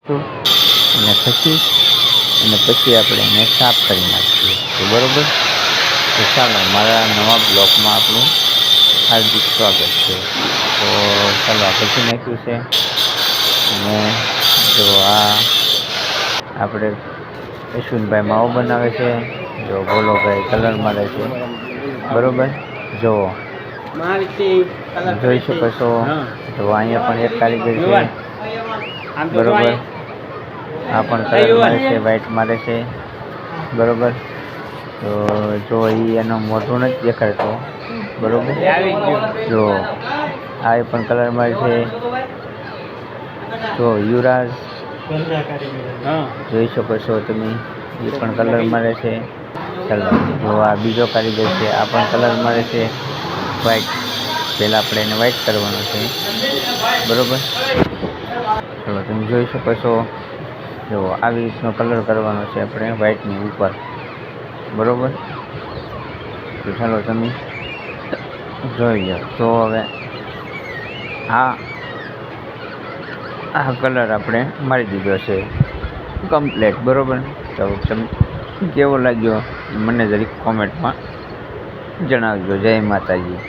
અને ખસી અને પછી આપણે એને સાફ કરી નાખીએ તો બરાબર. તો ચાલો મારા નવા બ્લોગમાં આપણું હાર્દિક સ્વાગત છે. તો ચાલો આ પછી નાખ્યું છે અને જો આ આપણે અશ્વિનભાઈ માવો બનાવે છે, જો ભોલોભાઈ કલર મારે છે બરાબર. જો જોઈ શકો છો. તો અહીંયા પણ એક કારીગર છે બરાબર. આ પણ કલર મારે છે, વ્હાઈટ મારે છે બરાબર. તો જો એનો મોઢું નથી દેખાડતો બરાબર. જો આ પણ કલર મારે છે. જો યુવરાજ જોઈ શકો છો તમે, એ પણ કલર મારે છે. ચાલો જો આ બીજો કારીગર છે, આ પણ કલર મારે છે વ્હાઈટ. પહેલાં આપણે એને વ્હાઈટ કરવાનું છે બરાબર. ચાલો તમે જોઈ શકો છો. જો આવી રીતનો કલર કરવાનો છે આપણે વ્હાઈટની ઉપર બરાબર. તો ચાલો તમે જોઈ લો. તો હવે આ કલર આપણે મારી દીધો છે કમ્પ્લેટ બરાબર. તો તમે કેવો લાગ્યો મને જરીક કોમેન્ટમાં જણાવજો. જય માતાજી.